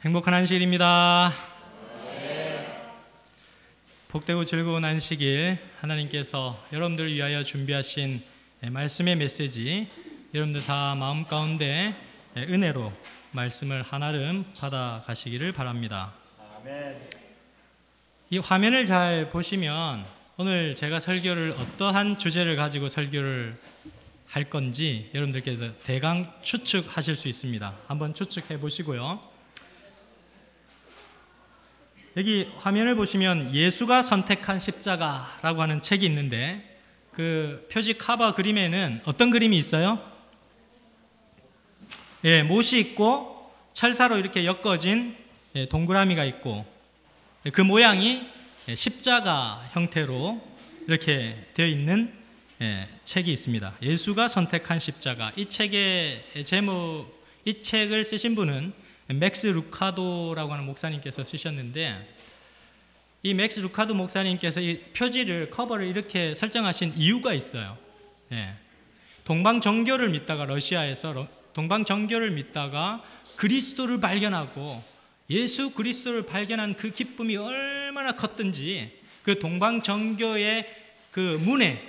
행복한 안식일입니다. 복되고 즐거운 안식일, 하나님께서 여러분들을 위하여 준비하신 말씀의 메시지, 여러분들 다 마음 가운데 은혜로 말씀을 한아름 받아가시기를 바랍니다. 아멘. 이 화면을 잘 보시면 오늘 제가 설교를 어떠한 주제를 가지고 설교를 할 건지 여러분들께서 대강 추측하실 수 있습니다. 한번 추측해 보시고요. 여기 화면을 보시면 예수가 선택한 십자가라고 하는 책이 있는데 그 표지 커버 그림에는 어떤 그림이 있어요? 못이 있고 철사로 이렇게 엮어진 동그라미가 있고 그 모양이 십자가 형태로 이렇게 되어 있는 책이 있습니다. 예수가 선택한 십자가. 이 책의 제목, 이 책을 쓰신 분은 맥스 루카도라고 하는 목사님께서 쓰셨는데, 이 맥스 루카도 목사님께서 이 표지를, 커버를 이렇게 설정하신 이유가 있어요. 동방정교를 믿다가, 러시아에서 동방정교를 믿다가 그리스도를 발견하고 예수 그리스도를 발견한 그 기쁨이 얼마나 컸든지 그 동방정교의 그 문에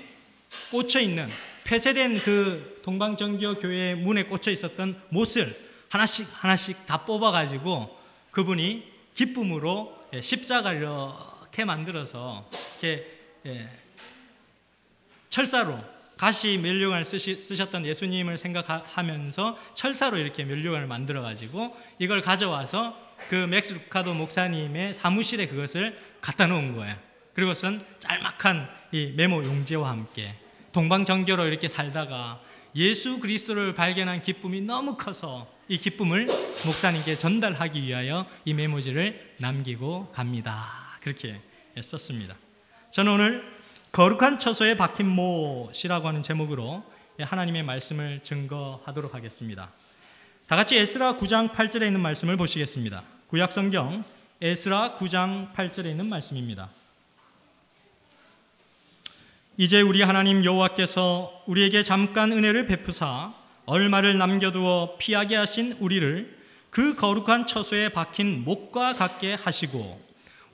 꽂혀 있는, 폐쇄된 그 동방정교 교회의 문에 꽂혀 있었던 못을 하나씩 다 뽑아가지고 그분이 기쁨으로 십자가를 이렇게 만들어서 이렇게 철사로, 가시 면류관을 쓰셨던 예수님을 생각하면서 철사로 이렇게 면류관을 만들어가지고 이걸 가져와서 그 맥스 루카도 목사님의 사무실에 그것을 갖다 놓은 거예요. 그리고선 짤막한 이 메모 용지와 함께 동방정교로 이렇게 살다가 예수 그리스도를 발견한 기쁨이 너무 커서 이 기쁨을 목사님께 전달하기 위하여 이 메모지를 남기고 갑니다. 그렇게 썼습니다. 저는 오늘 거룩한 처소에 박힌 못이라고 하는 제목으로 하나님의 말씀을 증거하도록 하겠습니다. 다 같이 에스라 9장 8절에 있는 말씀을 보시겠습니다. 구약성경 에스라 9장 8절에 있는 말씀입니다. 이제 우리 하나님 여호와께서 우리에게 잠깐 은혜를 베푸사 얼마를 남겨두어 피하게 하신 우리를 그 거룩한 처소에 박힌 못과 같게 하시고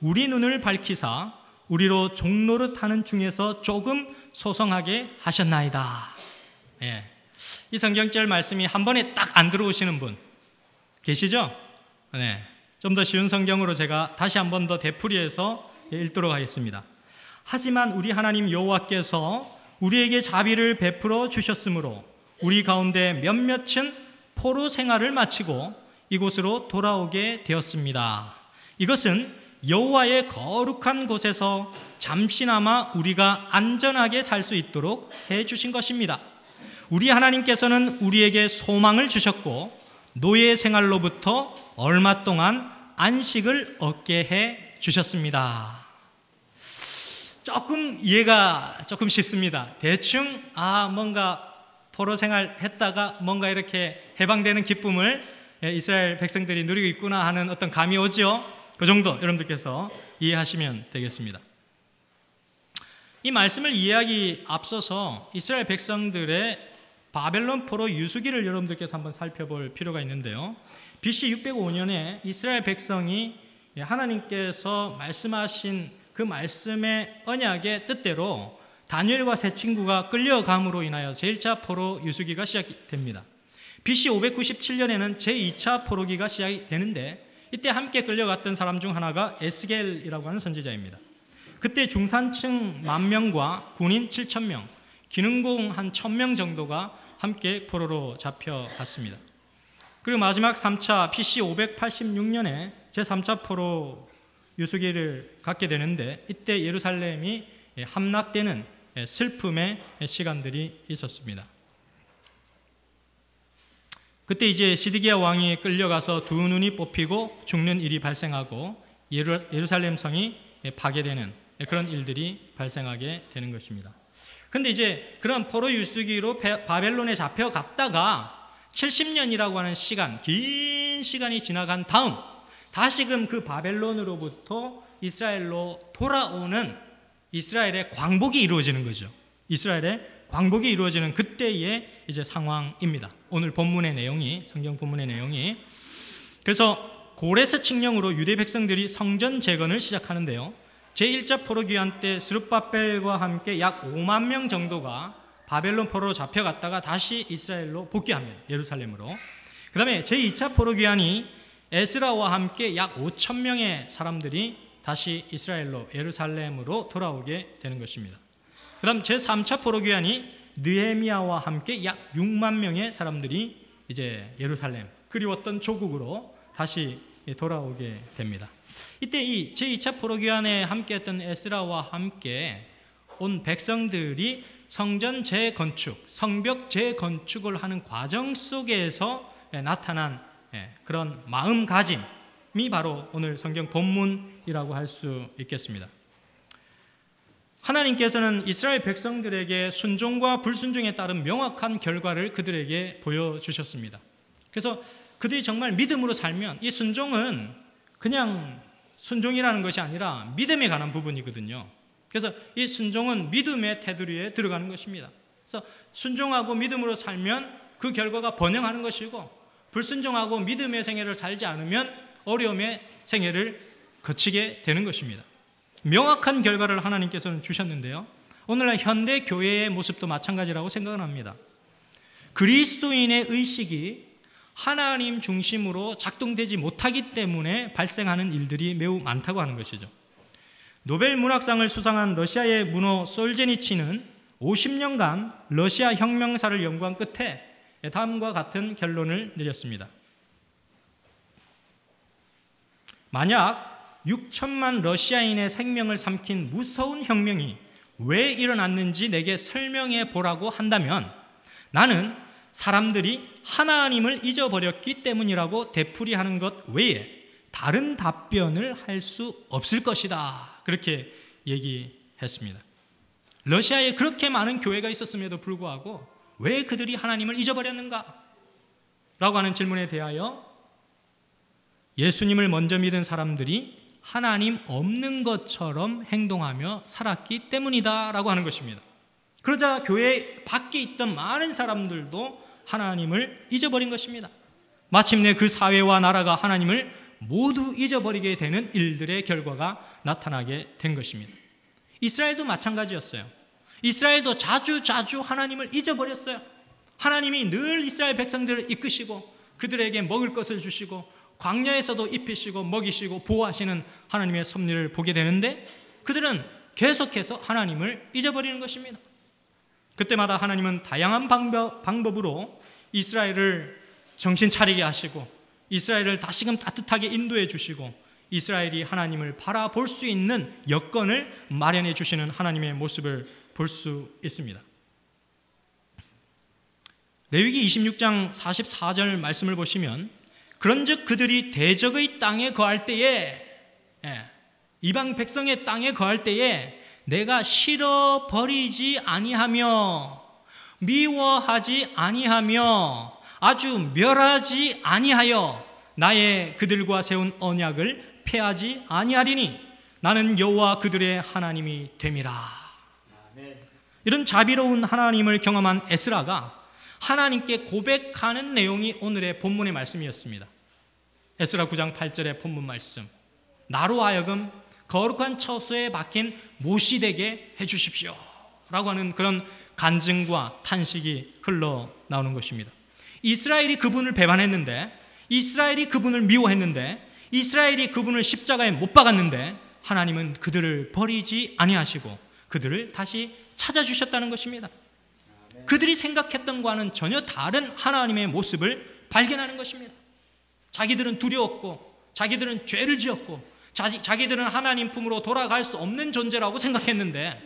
우리 눈을 밝히사 우리로 종노릇 하는 중에서 조금 소성하게 하셨나이다. 이 성경절 말씀이 한 번에 딱 안 들어오시는 분 계시죠? 좀 더 쉬운 성경으로 제가 다시 한 번 더 되풀이해서 읽도록 하겠습니다. 하지만 우리 하나님 여호와께서 우리에게 자비를 베풀어 주셨으므로 우리 가운데 몇몇은 포로 생활을 마치고 이곳으로 돌아오게 되었습니다. 이것은 여호와의 거룩한 곳에서 잠시나마 우리가 안전하게 살 수 있도록 해주신 것입니다. 우리 하나님께서는 우리에게 소망을 주셨고 노예 생활로부터 얼마 동안 안식을 얻게 해 주셨습니다. 조금 이해가 조금 쉽습니다. 대충 뭔가 포로 생활 했다가 뭔가 이렇게 해방되는 기쁨을 이스라엘 백성들이 누리고 있구나 하는 어떤 감이 오죠. 그 정도 여러분들께서 이해하시면 되겠습니다. 이 말씀을 이해하기 앞서서 이스라엘 백성들의 바벨론 포로 유수기를 여러분들께서 한번 살펴볼 필요가 있는데요. BC 605년에 이스라엘 백성이 하나님께서 말씀하신 그 말씀의 언약의 뜻대로 다니엘과 세 친구가 끌려감으로 인하여 제1차 포로 유수기가 시작됩니다. BC 597년에는 제2차 포로기가 시작이 되는데 이때 함께 끌려갔던 사람 중 하나가 에스겔이라고 하는 선지자입니다. 그때 중산층 10,000명과 군인 7,000명, 기능공 한 1,000명 정도가 함께 포로로 잡혀갔습니다. 그리고 마지막 3차 BC 586년에 제3차 포로 유수기를 갖게 되는데 이때 예루살렘이 함락되는 슬픔의 시간들이 있었습니다. 그때 이제 시드기야 왕이 끌려가서 두 눈이 뽑히고 죽는 일이 발생하고 예루살렘 성이 파괴되는 그런 일들이 발생하게 되는 것입니다. 그런데 이제 그런 포로 유수기로 바벨론에 잡혀갔다가 70년이라고 하는 시간, 긴 시간이 지나간 다음 다시금 그 바벨론으로부터 이스라엘로 돌아오는 이스라엘의 광복이 이루어지는 거죠. 이스라엘의 광복이 이루어지는 그때의 이제 상황입니다. 오늘 본문의 내용이, 성경 본문의 내용이. 그래서 고레스 칙령으로 유대 백성들이 성전 재건을 시작하는데요. 제1차 포로기한 때 스룹바벨과 함께 약 5만 명 정도가 바벨론 포로로 잡혀갔다가 다시 이스라엘로 복귀합니다. 예루살렘으로. 그 다음에 제2차 포로기한이 에스라와 함께 약 5천 명의 사람들이 다시 이스라엘로 예루살렘으로 돌아오게 되는 것입니다. 그 다음 제3차 포로기한이 느헤미야와 함께 약 6만 명의 사람들이 이제 예루살렘, 그리웠던 조국으로 다시 돌아오게 됩니다. 이때 이 제2차 포로기한에 함께했던 에스라와 함께 온 백성들이 성전 재건축, 성벽 재건축을 하는 과정 속에서 나타난 그런 마음가짐이 바로 오늘 성경 본문이라고 할 수 있겠습니다. 하나님께서는 이스라엘 백성들에게 순종과 불순종에 따른 명확한 결과를 그들에게 보여주셨습니다. 그래서 그들이 정말 믿음으로 살면 이 순종은 그냥 순종이라는 것이 아니라 믿음에 관한 부분이거든요. 그래서 이 순종은 믿음의 테두리에 들어가는 것입니다. 그래서 순종하고 믿음으로 살면 그 결과가 번영하는 것이고, 불순종하고 믿음의 생애를 살지 않으면 어려움의 생애를 거치게 되는 것입니다. 명확한 결과를 하나님께서는 주셨는데요. 오늘날 현대 교회의 모습도 마찬가지라고 생각을 합니다. 그리스도인의 의식이 하나님 중심으로 작동되지 못하기 때문에 발생하는 일들이 매우 많다고 하는 것이죠. 노벨 문학상을 수상한 러시아의 문호 솔제니치는 50년간 러시아 혁명사를 연구한 끝에 다음과 같은 결론을 내렸습니다. 만약 6천만 러시아인의 생명을 삼킨 무서운 혁명이 왜 일어났는지 내게 설명해 보라고 한다면 나는 사람들이 하나님을 잊어버렸기 때문이라고 되풀이하는 것 외에 다른 답변을 할 수 없을 것이다. 그렇게 얘기했습니다. 러시아에 그렇게 많은 교회가 있었음에도 불구하고 왜 그들이 하나님을 잊어버렸는가? 라고 하는 질문에 대하여 예수님을 먼저 믿은 사람들이 하나님 없는 것처럼 행동하며 살았기 때문이다 라고 하는 것입니다. 그러자 교회 밖에 있던 많은 사람들도 하나님을 잊어버린 것입니다. 마침내 그 사회와 나라가 하나님을 모두 잊어버리게 되는 일들의 결과가 나타나게 된 것입니다. 이스라엘도 마찬가지였어요. 이스라엘도 자주 하나님을 잊어버렸어요. 하나님이 늘 이스라엘 백성들을 이끄시고 그들에게 먹을 것을 주시고 광야에서도 입히시고 먹이시고 보호하시는 하나님의 섭리를 보게 되는데 그들은 계속해서 하나님을 잊어버리는 것입니다. 그때마다 하나님은 다양한 방법으로 이스라엘을 정신 차리게 하시고 이스라엘을 다시금 따뜻하게 인도해 주시고 이스라엘이 하나님을 바라볼 수 있는 여건을 마련해 주시는 하나님의 모습을 볼 수 있습니다. 레위기 26장 44절 말씀을 보시면 그런즉 그들이 대적의 땅에 거할 때에 이방 백성의 땅에 거할 때에 내가 싫어버리지 아니하며 미워하지 아니하며 아주 멸하지 아니하여 나의 그들과 세운 언약을 폐하지 아니하리니 나는 여호와 그들의 하나님이 됨이라. 이런 자비로운 하나님을 경험한 에스라가 하나님께 고백하는 내용이 오늘의 본문의 말씀이었습니다. 에스라 9장 8절의 본문 말씀. 나로 하여금 거룩한 처소에 박힌 못이 되게 해주십시오 라고 하는 그런 간증과 탄식이 흘러나오는 것입니다. 이스라엘이 그분을 배반했는데, 이스라엘이 그분을 미워했는데, 이스라엘이 그분을 십자가에 못 박았는데 하나님은 그들을 버리지 아니하시고 그들을 다시 찾아주셨다는 것입니다. 그들이 생각했던 것과는 전혀 다른 하나님의 모습을 발견하는 것입니다. 자기들은 두려웠고 자기들은 죄를 지었고 자기들은 하나님 품으로 돌아갈 수 없는 존재라고 생각했는데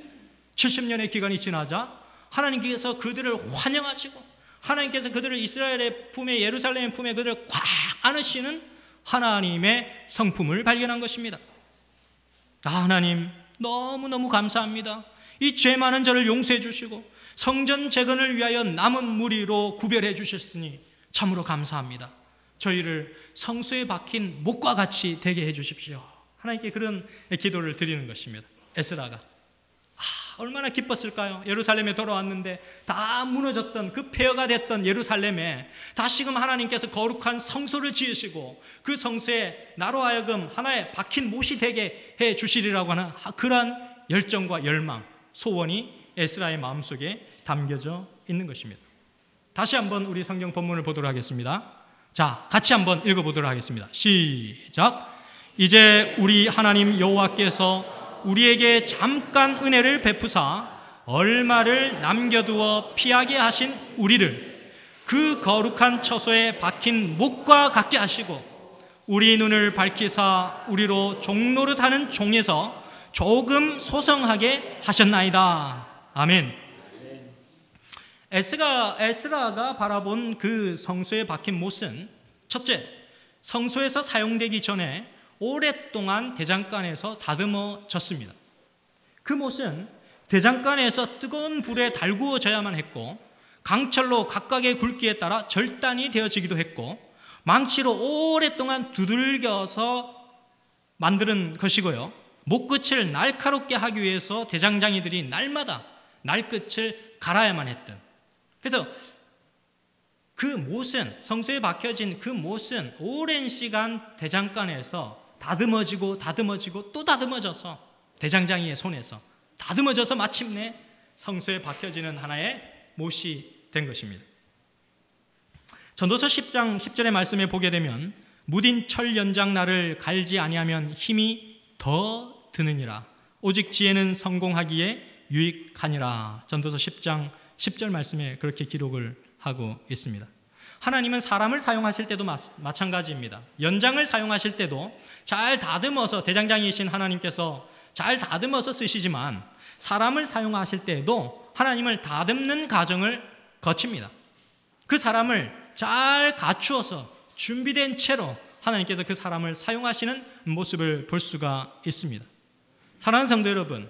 70년의 기간이 지나자 하나님께서 그들을 환영하시고 하나님께서 그들을 이스라엘의 품에, 예루살렘의 품에 그들을 꽉 안으시는 하나님의 성품을 발견한 것입니다. 하나님 너무너무 감사합니다. 이 죄 많은 저를 용서해 주시고 성전 재건을 위하여 남은 무리로 구별해 주셨으니 참으로 감사합니다. 저희를 성소에 박힌 못과 같이 되게 해 주십시오. 하나님께 그런 기도를 드리는 것입니다. 에스라가 얼마나 기뻤을까요? 예루살렘에 돌아왔는데 다 무너졌던 그 폐허가 됐던 예루살렘에 다시금 하나님께서 거룩한 성소를 지으시고 그 성소에 나로 하여금 하나의 박힌 못이 되게 해 주시리라고 하는 그러한 열정과 열망, 소원이 에스라의 마음속에 담겨져 있는 것입니다. 다시 한번 우리 성경 본문을 보도록 하겠습니다. 자, 같이 한번 읽어보도록 하겠습니다. 시작. 이제 우리 하나님 여호와께서 우리에게 잠깐 은혜를 베푸사 얼마를 남겨두어 피하게 하신 우리를 그 거룩한 처소에 박힌 못과 같게 하시고 우리 눈을 밝히사 우리로 종노릇하는 종에서 조금 소성하게 하셨나이다. 아멘. 에스라가 바라본 그 성소에 박힌 못은 첫째, 성소에서 사용되기 전에 오랫동안 대장간에서 다듬어졌습니다. 그 못은 대장간에서 뜨거운 불에 달구어져야만 했고 강철로 각각의 굵기에 따라 절단이 되어지기도 했고 망치로 오랫동안 두들겨서 만드는 것이고요. 못끝을 날카롭게 하기 위해서 대장장이들이 날마다 날끝을 갈아야만 했던, 그래서 그 못은, 성소에 박혀진 그 못은 오랜 시간 대장간에서 다듬어지고 또 다듬어져서 대장장이의 손에서 다듬어져서 마침내 성소에 박혀지는 하나의 못이 된 것입니다. 전도서 10장 10절의 말씀에 보게 되면 무딘 철 연장 나를 갈지 아니하면 힘이 더 드느니라. 오직 지혜는 성공하기에 유익하니라. 전도서 10장 10절 말씀에 그렇게 기록을 하고 있습니다. 하나님은 사람을 사용하실 때도 마찬가지입니다. 연장을 사용하실 때도 잘 다듬어서, 대장장이신 하나님께서 잘 다듬어서 쓰시지만 사람을 사용하실 때에도 하나님을 다듬는 과정을 거칩니다. 그 사람을 잘 갖추어서 준비된 채로 하나님께서 그 사람을 사용하시는 모습을 볼 수가 있습니다. 사랑하는 성도 여러분,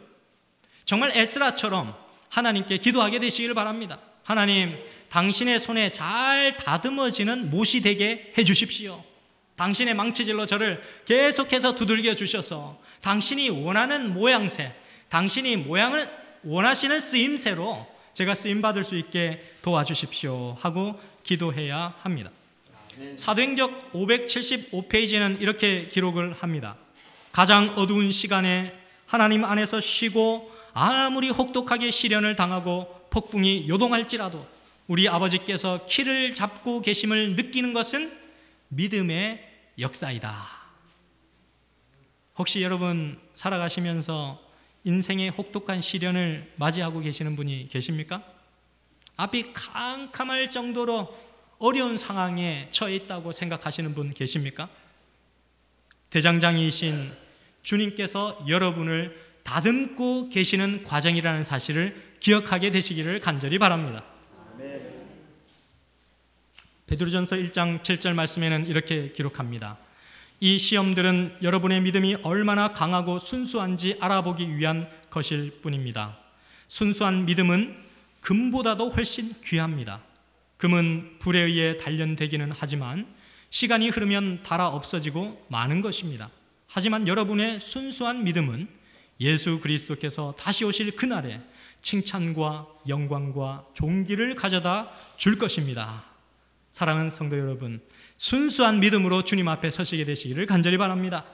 정말 에스라처럼 하나님께 기도하게 되시기를 바랍니다. 하나님, 당신의 손에 잘 다듬어지는 못이 되게 해주십시오. 당신의 망치질로 저를 계속해서 두들겨 주셔서 당신이 원하는 모양새, 당신이 모양을 원하시는 쓰임새로 제가 쓰임받을 수 있게 도와주십시오 하고 기도해야 합니다. 사도행적 575페이지는 이렇게 기록을 합니다. 가장 어두운 시간에 하나님 안에서 쉬고 아무리 혹독하게 시련을 당하고 폭풍이 요동할지라도 우리 아버지께서 키를 잡고 계심을 느끼는 것은 믿음의 역사이다. 혹시 여러분 살아가시면서 인생의 혹독한 시련을 맞이하고 계시는 분이 계십니까? 앞이 캄캄할 정도로 어려운 상황에 처해 있다고 생각하시는 분 계십니까? 대장장이이신 주님께서 여러분을 다듬고 계시는 과정이라는 사실을 기억하게 되시기를 간절히 바랍니다. 베드로전서 1장 7절 말씀에는 이렇게 기록합니다. 이 시험들은 여러분의 믿음이 얼마나 강하고 순수한지 알아보기 위한 것일 뿐입니다. 순수한 믿음은 금보다도 훨씬 귀합니다. 금은 불에 의해 단련되기는 하지만 시간이 흐르면 닳아 없어지고 마는 것입니다. 하지만 여러분의 순수한 믿음은 예수 그리스도께서 다시 오실 그날에 칭찬과 영광과 존귀를 가져다 줄 것입니다. 사랑하는 성도 여러분, 순수한 믿음으로 주님 앞에 서시게 되시기를 간절히 바랍니다.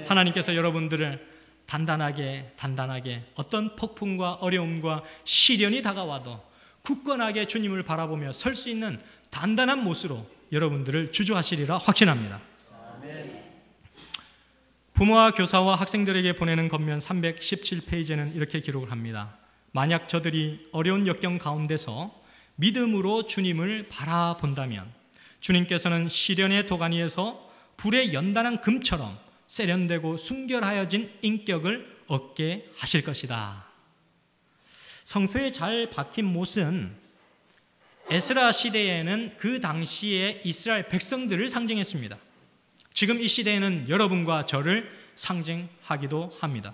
하나님께서 여러분들을 단단하게 어떤 폭풍과 어려움과 시련이 다가와도 굳건하게 주님을 바라보며 설 수 있는 단단한 못으로 여러분들을 주조하시리라 확신합니다. 부모와 교사와 학생들에게 보내는 권면 317페이지에는 이렇게 기록을 합니다. 만약 저들이 어려운 역경 가운데서 믿음으로 주님을 바라본다면 주님께서는 시련의 도가니에서 불의 연단한 금처럼 세련되고 순결하여진 인격을 얻게 하실 것이다. 성소에 잘 박힌 못은 에스라 시대에는 그 당시에 이스라엘 백성들을 상징했습니다. 지금 이 시대에는 여러분과 저를 상징하기도 합니다.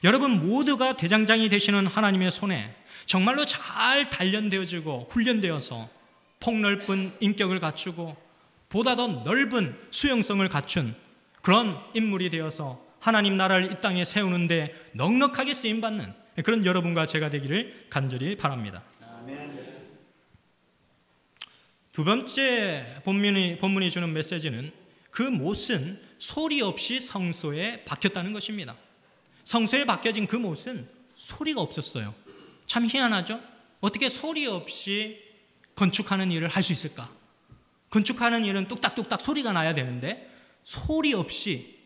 여러분 모두가 대장장이 되시는 하나님의 손에 정말로 잘 단련되어지고 훈련되어서 폭넓은 인격을 갖추고 보다 더 넓은 수용성을 갖춘 그런 인물이 되어서 하나님 나라를 이 땅에 세우는데 넉넉하게 쓰임받는 그런 여러분과 제가 되기를 간절히 바랍니다. 두 번째 본문이 주는 메시지는 그 못은 소리 없이 성소에 박혔다는 것입니다. 성소에 박혀진 그 못은 소리가 없었어요. 참 희한하죠? 어떻게 소리 없이 건축하는 일을 할 수 있을까? 건축하는 일은 뚝딱뚝딱 소리가 나야 되는데 소리 없이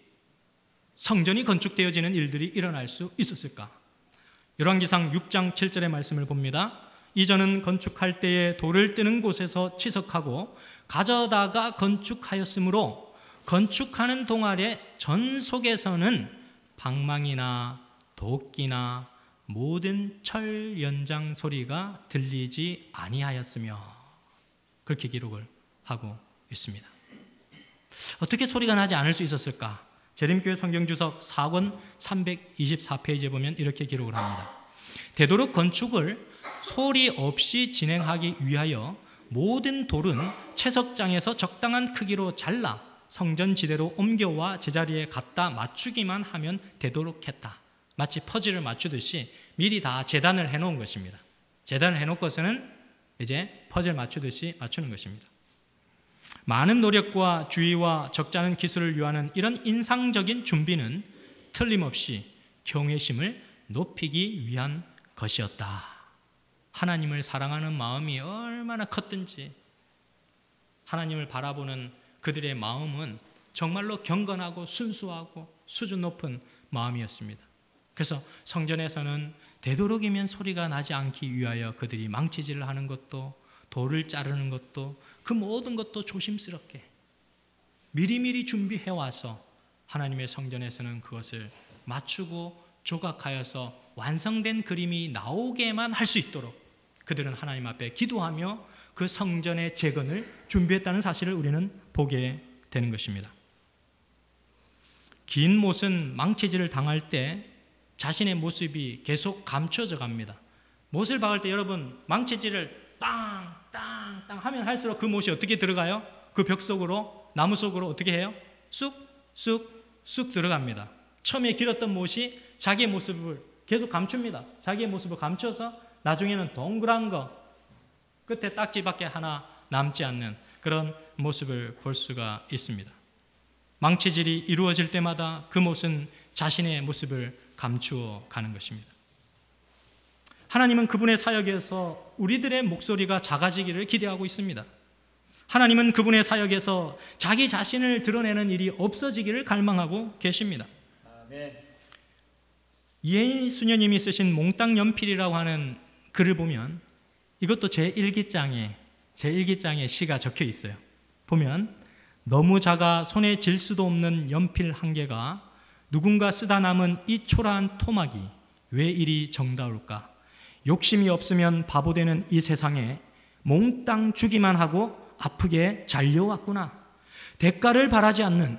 성전이 건축되어지는 일들이 일어날 수 있었을까? 열왕기상 6장 7절의 말씀을 봅니다. 이전은 건축할 때에 돌을 뜨는 곳에서 치석하고 가져다가 건축하였으므로 건축하는 동안에 전속에서는 방망이나 도끼나 모든 철 연장 소리가 들리지 아니하였으며, 그렇게 기록을 하고 있습니다. 어떻게 소리가 나지 않을 수 있었을까? 재림교회 성경주석 4권 324페이지에 보면 이렇게 기록을 합니다. 되도록 건축을 소리 없이 진행하기 위하여 모든 돌은 채석장에서 적당한 크기로 잘라 성전 지대로 옮겨와 제자리에 갖다 맞추기만 하면 되도록 했다. 마치 퍼즐을 맞추듯이 미리 다 재단을 해놓은 것입니다. 재단을 해놓고서는 이제 퍼즐 맞추듯이 맞추는 것입니다. 많은 노력과 주의와 적잖은 기술을 요하는 이런 인상적인 준비는 틀림없이 경외심을 높이기 위한 것이었다. 하나님을 사랑하는 마음이 얼마나 컸든지 하나님을 바라보는 그들의 마음은 정말로 경건하고 순수하고 수준 높은 마음이었습니다. 그래서 성전에서는 되도록이면 소리가 나지 않기 위하여 그들이 망치질을 하는 것도, 돌을 자르는 것도, 그 모든 것도 조심스럽게 미리미리 준비해 와서 하나님의 성전에서는 그것을 맞추고 조각하여서 완성된 그림이 나오게만 할 수 있도록 그들은 하나님 앞에 기도하며 그 성전의 재건을 준비했다는 사실을 우리는 보게 되는 것입니다. 긴 못은 망치질을 당할 때 자신의 모습이 계속 감춰져 갑니다. 못을 박을 때 여러분 망치질을 땅땅땅 하면 할수록 그 못이 어떻게 들어가요? 그 벽 속으로, 나무 속으로 어떻게 해요? 쑥쑥쑥 들어갑니다. 처음에 길었던 못이 자기의 모습을 계속 감춥니다. 자기의 모습을 감춰서 나중에는 동그란 거, 끝에 딱지밖에 하나 남지 않는 그런 모습을 볼 수가 있습니다. 망치질이 이루어질 때마다 그 못은 자신의 모습을 감추어 가는 것입니다. 하나님은 그분의 사역에서 우리들의 목소리가 작아지기를 기대하고 있습니다. 하나님은 그분의 사역에서 자기 자신을 드러내는 일이 없어지기를 갈망하고 계십니다. 아멘. 이혜인 수녀님이 쓰신 몽땅 연필이라고 하는 글을 보면 이것도 제1기장에 시가 적혀 있어요. 보면 너무 작아 손에 쥘 수도 없는 연필 한 개가 누군가 쓰다 남은 이 초라한 토막이 왜 이리 정다울까? 욕심이 없으면 바보 되는 이 세상에 몽땅 주기만 하고 아프게 잘려왔구나. 대가를 바라지 않는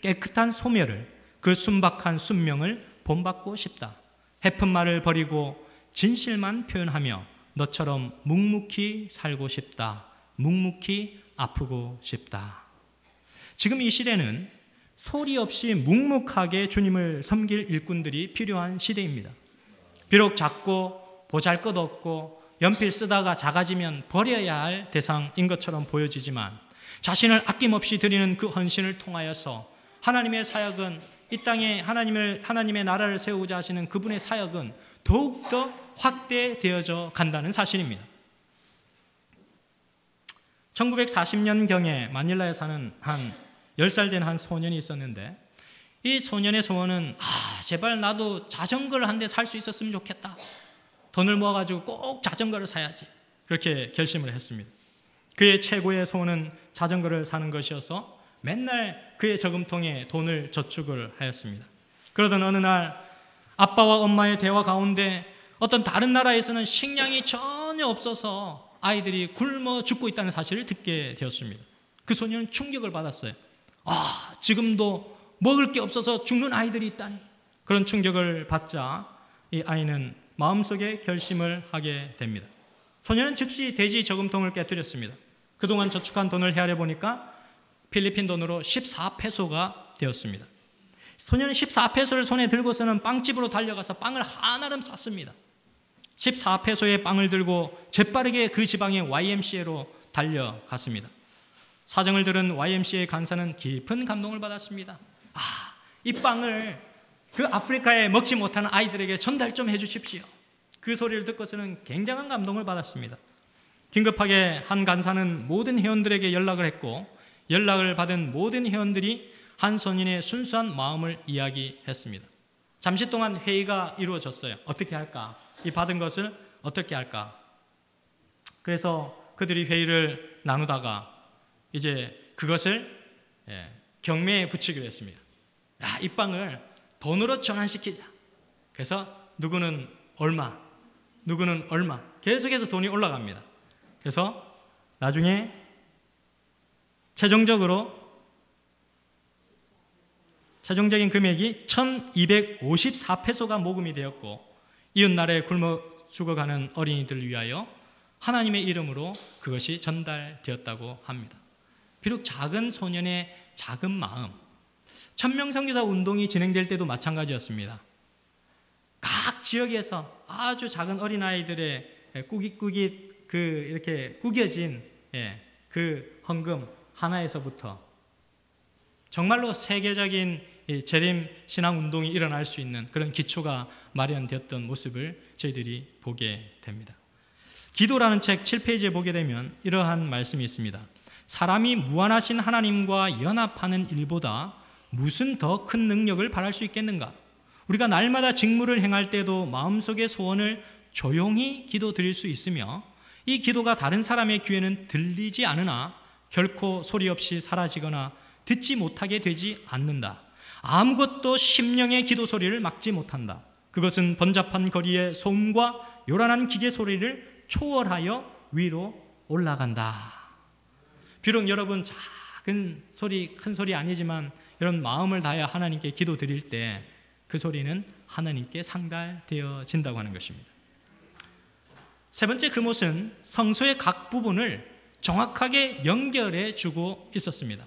깨끗한 소멸을, 그 순박한 순명을 본받고 싶다. 해픈 말을 버리고 진실만 표현하며 너처럼 묵묵히 살고 싶다. 묵묵히 아프고 싶다. 지금 이 시대는 소리 없이 묵묵하게 주님을 섬길 일꾼들이 필요한 시대입니다. 비록 작고 보잘것없고 연필 쓰다가 작아지면 버려야 할 대상인 것처럼 보여지지만 자신을 아낌없이 드리는 그 헌신을 통하여서 하나님의 사역은 이 땅에 하나님의 나라를 세우고자 하시는 그분의 사역은 더욱더 확대되어져 간다는 사실입니다. 1940년경에 마닐라에 사는 한 10살 된 한 소년이 있었는데 이 소년의 소원은 제발 나도 자전거를 한 대 살 수 있었으면 좋겠다. 돈을 모아가지고 꼭 자전거를 사야지. 그렇게 결심을 했습니다. 그의 최고의 소원은 자전거를 사는 것이어서 맨날 그의 저금통에 돈을 저축을 하였습니다. 그러던 어느 날 아빠와 엄마의 대화 가운데 어떤 다른 나라에서는 식량이 전혀 없어서 아이들이 굶어 죽고 있다는 사실을 듣게 되었습니다. 그 소년은 충격을 받았어요. 지금도 먹을 게 없어서 죽는 아이들이 있다니. 그런 충격을 받자 이 아이는 마음속에 결심을 하게 됩니다. 소년은 즉시 돼지 저금통을 깨뜨렸습니다. 그동안 저축한 돈을 헤아려 보니까 필리핀 돈으로 14페소가 되었습니다. 소년은 14페소를 손에 들고서는 빵집으로 달려가서 빵을 한아름 쌌습니다. 14페소의 빵을 들고 재빠르게 그 지방의 YMCA로 달려갔습니다. 사정을 들은 YMCA 간사는 깊은 감동을 받았습니다. 이 빵을 그 아프리카에 먹지 못하는 아이들에게 전달 좀 해주십시오. 그 소리를 듣고서는 굉장한 감동을 받았습니다. 긴급하게 한 간사는 모든 회원들에게 연락을 했고, 연락을 받은 모든 회원들이 한 소년의 순수한 마음을 이야기했습니다. 잠시 동안 회의가 이루어졌어요. 어떻게 할까? 이 받은 것을 어떻게 할까? 그래서 그들이 회의를 나누다가 이제 그것을 경매에 붙이기로 했습니다. 이 빵을 돈으로 전환시키자. 그래서 누구는 얼마, 누구는 얼마, 계속해서 돈이 올라갑니다. 그래서 나중에 최종적인 금액이 1254페소가 모금이 되었고, 이웃나라에 굶어 죽어가는 어린이들을 위하여 하나님의 이름으로 그것이 전달되었다고 합니다. 비록 작은 소년의 작은 마음, 천명선교사 운동이 진행될 때도 마찬가지였습니다. 각 지역에서 아주 작은 어린아이들의 꾸깃꾸깃 이렇게 구겨진 그 헌금 하나에서부터 정말로 세계적인 재림 신앙 운동이 일어날 수 있는 그런 기초가 마련되었던 모습을 저희들이 보게 됩니다. 기도라는 책 7페이지에 보게 되면 이러한 말씀이 있습니다. 사람이 무한하신 하나님과 연합하는 일보다 무슨 더 큰 능력을 바랄 수 있겠는가? 우리가 날마다 직무를 행할 때도 마음속의 소원을 조용히 기도드릴 수 있으며, 이 기도가 다른 사람의 귀에는 들리지 않으나 결코 소리 없이 사라지거나 듣지 못하게 되지 않는다. 아무것도 심령의 기도 소리를 막지 못한다. 그것은 번잡한 거리의 소음과 요란한 기계 소리를 초월하여 위로 올라간다. 비록 여러분 작은 소리, 큰 소리 아니지만 여러분 마음을 다해 하나님께 기도 드릴 때 그 소리는 하나님께 상달되어진다고 하는 것입니다. 세 번째 그못은 성소의 각 부분을 정확하게 연결해 주고 있었습니다.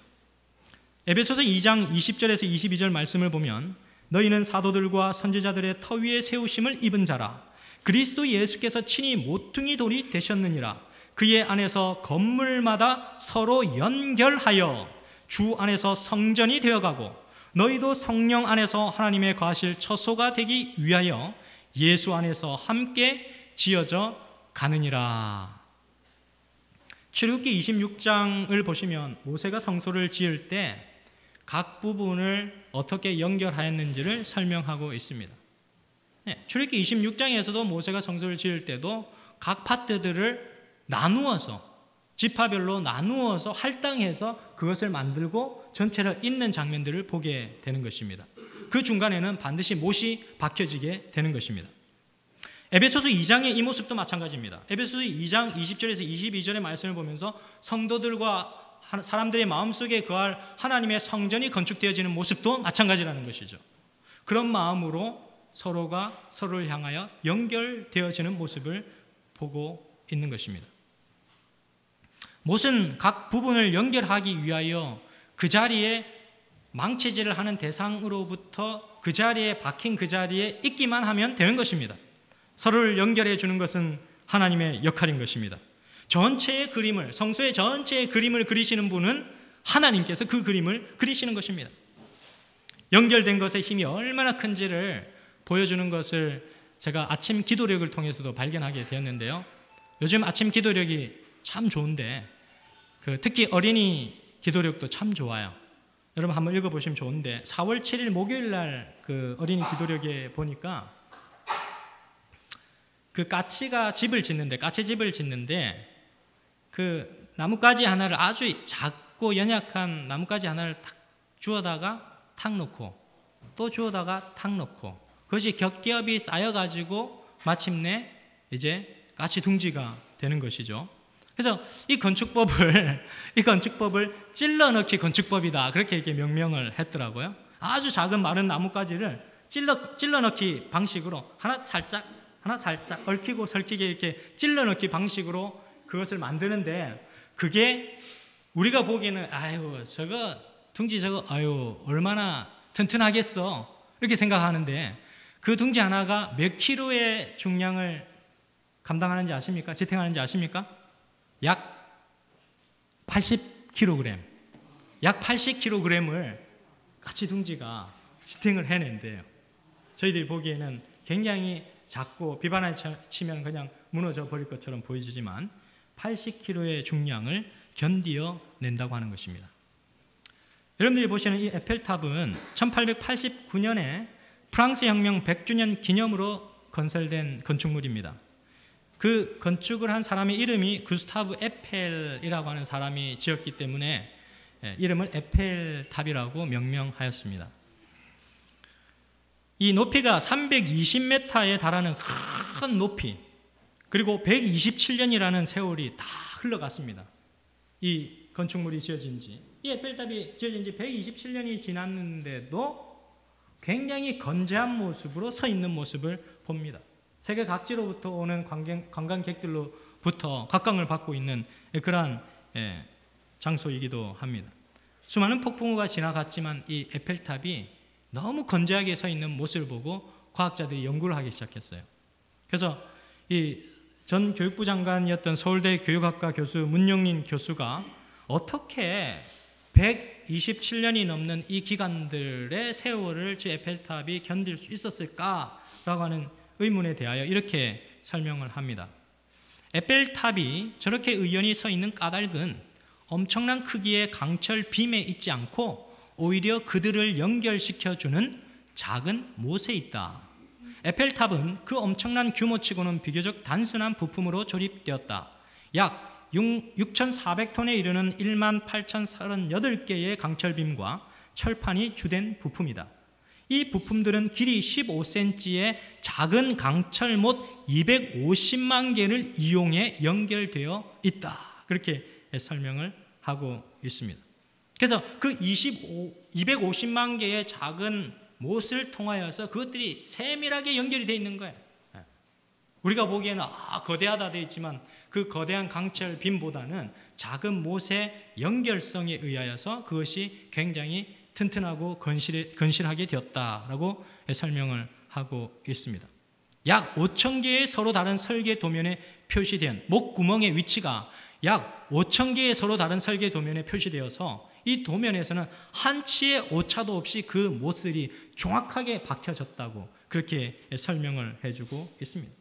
에베소서 2장 20절에서 22절 말씀을 보면, 너희는 사도들과 선지자들의 터 위에 세우심을 입은 자라. 그리스도 예수께서 친히 모퉁이 돌이 되셨느니라. 그의 안에서 건물마다 서로 연결하여 주 안에서 성전이 되어가고, 너희도 성령 안에서 하나님의 거하실 처소가 되기 위하여 예수 안에서 함께 지어져 가느니라. 출애굽기 26장을 보시면 모세가 성소를 지을 때 각 부분을 어떻게 연결하였는지를 설명하고 있습니다. 출애굽기 26장에서도 모세가 성소를 지을 때도 각 파트들을 나누어서, 지파별로 나누어서 할당해서 그것을 만들고 전체를 잇는 장면들을 보게 되는 것입니다. 그 중간에는 반드시 못이 박혀지게 되는 것입니다. 에베소서 2장의 이 모습도 마찬가지입니다. 에베소서 2장 20절에서 22절의 말씀을 보면서 성도들과 사람들의 마음속에 거할 하나님의 성전이 건축되어지는 모습도 마찬가지라는 것이죠. 그런 마음으로 서로가 서로를 향하여 연결되어지는 모습을 보고 있는 것입니다. 못은 각 부분을 연결하기 위하여 그 자리에 망치질을 하는 대상으로부터 그 자리에 박힌 그 자리에 있기만 하면 되는 것입니다. 서로를 연결해 주는 것은 하나님의 역할인 것입니다. 전체의 그림을, 성소의 전체의 그림을 그리시는 분은 하나님께서 그 그림을 그리시는 것입니다. 연결된 것의 힘이 얼마나 큰지를 보여주는 것을 제가 아침 기도력을 통해서도 발견하게 되었는데요. 요즘 아침 기도력이 참 좋은데 특히 어린이 기도력도 참 좋아요. 여러분 한번 읽어보시면 좋은데 4월 7일 목요일 날 그 어린이 기도력에 보니까 그 까치가 집을 짓는데 그 나뭇가지 하나를 아주 작고 연약한 나뭇가지 하나를 탁 주워다가 탁 놓고 또 주워다가 탁 놓고 그것이 겹겹이 쌓여가지고 마침내 이제 까치 둥지가 되는 것이죠. 그래서 이 건축법을 찔러넣기 건축법이다 그렇게 이렇게 명명을 했더라고요. 아주 작은 마른 나뭇가지를 찔러넣기 방식으로 하나 살짝 얽히고 설키게 이렇게 찔러넣기 방식으로 그것을 만드는데 그게 우리가 보기에는 아유 저거 둥지 저거 아유 얼마나 튼튼하겠어 이렇게 생각하는데 그 둥지 하나가 몇 킬로의 중량을 감당하는지 아십니까? 지탱하는지 아십니까? 약 80kg, 약 80kg을 까치 둥지가 지탱을 해낸대요. 저희들이 보기에는 굉장히 작고 비바람이 치면 그냥 무너져 버릴 것처럼 보이지만 80kg의 중량을 견디어 낸다고 하는 것입니다. 여러분들이 보시는 이 에펠탑은 1889년에 프랑스 혁명 100주년 기념으로 건설된 건축물입니다. 그 건축을 한 사람의 이름이 구스타브 에펠이라고 하는 사람이 지었기 때문에 이름을 에펠탑이라고 명명하였습니다. 이 높이가 320m에 달하는 큰 높이, 그리고 127년이라는 세월이 다 흘러갔습니다. 이 건축물이 지어진 지, 이 에펠탑이 지어진 지 127년이 지났는데도 굉장히 건재한 모습으로 서 있는 모습을 봅니다. 세계 각지로부터 오는 관광객들로부터 각광을 받고 있는 그러한 장소이기도 합니다. 수많은 폭풍우가 지나갔지만 이 에펠탑이 너무 건재하게 서 있는 모습을 보고 과학자들이 연구를 하기 시작했어요. 그래서 이 전 교육부 장관이었던 서울대 교육학과 교수 문용린 교수가 어떻게 127년이 넘는 이 기간들의 세월을 저 에펠탑이 견딜 수 있었을까라고 하는 의문에 대하여 이렇게 설명을 합니다. 에펠탑이 저렇게 의연히 서 있는 까닭은 엄청난 크기의 강철 빔에 있지 않고 오히려 그들을 연결시켜주는 작은 못에 있다. 에펠탑은 그 엄청난 규모치고는 비교적 단순한 부품으로 조립되었다. 약 6,400톤에 이르는 18,038개의 강철빔과 철판이 주된 부품이다. 이 부품들은 길이 15cm의 작은 강철못 250만 개를 이용해 연결되어 있다. 그렇게 설명을 하고 있습니다. 그래서 그 250만 개의 작은 못을 통하여서 그것들이 세밀하게 연결이 되어 있는 거예요. 우리가 보기에는 거대하다 되어 있지만 그 거대한 강철 빔보다는 작은 못의 연결성에 의하여서 그것이 굉장히 튼튼하고 건실하게 되었다라고 설명을 하고 있습니다. 약 5,000개의 서로 다른 설계 도면에 표시된 목구멍의 위치가 약 5,000개의 서로 다른 설계 도면에 표시되어서 이 도면에서는 한 치의 오차도 없이 그 못들이 정확하게 박혀졌다고 그렇게 설명을 해주고 있습니다.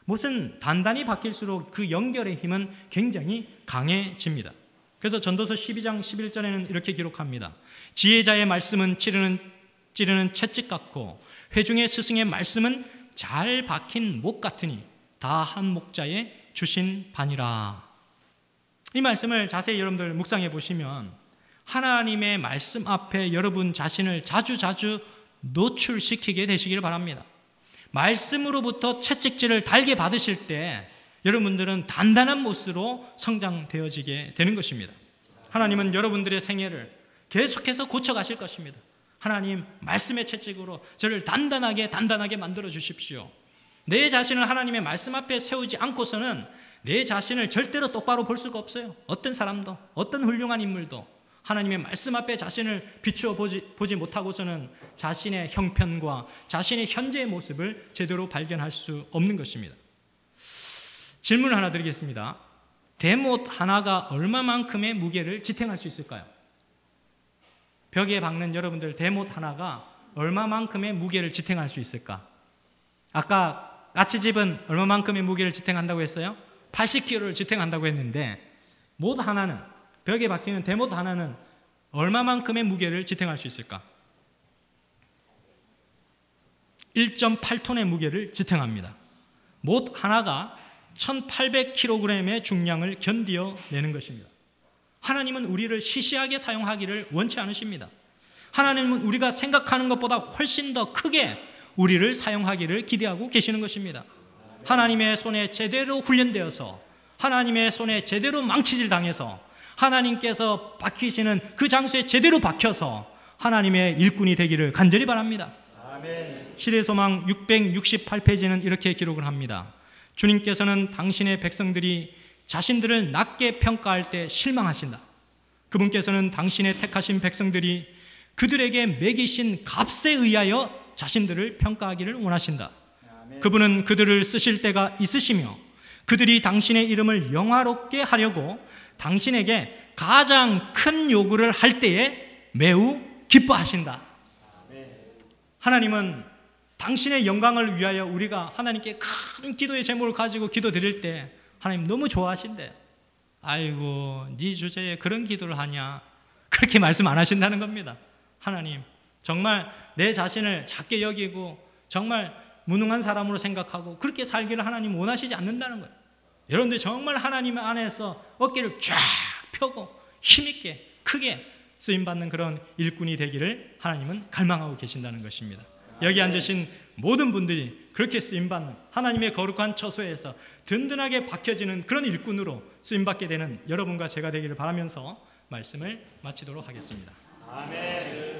못은 단단히 박힐수록 그 연결의 힘은 굉장히 강해집니다. 그래서 전도서 12장 11절에는 이렇게 기록합니다. 지혜자의 말씀은 찌르는 채찍 같고 회중의 스승의 말씀은 잘 박힌 못 같으니 다 한 목자에 주신 바니라. 이 말씀을 자세히 여러분들 묵상해 보시면 하나님의 말씀 앞에 여러분 자신을 자주 노출시키게 되시기를 바랍니다. 말씀으로부터 채찍질을 달게 받으실 때 여러분들은 단단한 못으로 성장되어지게 되는 것입니다. 하나님은 여러분들의 생애를 계속해서 고쳐가실 것입니다. 하나님 말씀의 채찍으로 저를 단단하게 만들어 주십시오. 내 자신을 하나님의 말씀 앞에 세우지 않고서는 내 자신을 절대로 똑바로 볼 수가 없어요. 어떤 사람도, 어떤 훌륭한 인물도 하나님의 말씀 앞에 자신을 비추어 보지 못하고서는 자신의 형편과 자신의 현재의 모습을 제대로 발견할 수 없는 것입니다. 질문을 하나 드리겠습니다. 대못 하나가 얼마만큼의 무게를 지탱할 수 있을까요? 벽에 박는 여러분들 대못 하나가 얼마만큼의 무게를 지탱할 수 있을까? 아까 까치집은 얼마만큼의 무게를 지탱한다고 했어요? 80kg를 지탱한다고 했는데 못 하나는, 벽에 박히는 대못 하나는 얼마만큼의 무게를 지탱할 수 있을까? 1.8톤의 무게를 지탱합니다. 못 하나가 1800kg의 중량을 견디어 내는 것입니다. 하나님은 우리를 시시하게 사용하기를 원치 않으십니다. 하나님은 우리가 생각하는 것보다 훨씬 더 크게 우리를 사용하기를 기대하고 계시는 것입니다. 하나님의 손에 제대로 훈련되어서 하나님의 손에 제대로 망치질 당해서 하나님께서 박히시는 그 장소에 제대로 박혀서 하나님의 일꾼이 되기를 간절히 바랍니다. 아멘. 시대소망 668페이지는 이렇게 기록을 합니다. 주님께서는 당신의 백성들이 자신들을 낮게 평가할 때 실망하신다. 그분께서는 당신의 택하신 백성들이 그들에게 매기신 값에 의하여 자신들을 평가하기를 원하신다. 그분은 그들을 쓰실 때가 있으시며 그들이 당신의 이름을 영화롭게 하려고 당신에게 가장 큰 요구를 할 때에 매우 기뻐하신다. 하나님은 당신의 영광을 위하여 우리가 하나님께 큰 기도의 제목을 가지고 기도드릴 때 하나님 너무 좋아하신대요. 아이고 네 주제에 그런 기도를 하냐, 그렇게 말씀 안 하신다는 겁니다. 하나님 정말 내 자신을 작게 여기고 정말 무능한 사람으로 생각하고 그렇게 살기를 하나님 원하시지 않는다는 거예요. 여러분들 정말 하나님 안에서 어깨를 쫙 펴고 힘있게 크게 쓰임받는 그런 일꾼이 되기를 하나님은 갈망하고 계신다는 것입니다. 여기 앉으신 모든 분들이 그렇게 쓰임받는 하나님의 거룩한 처소에서 든든하게 박혀지는 그런 일꾼으로 쓰임받게 되는 여러분과 제가 되기를 바라면서 말씀을 마치도록 하겠습니다. 아멘.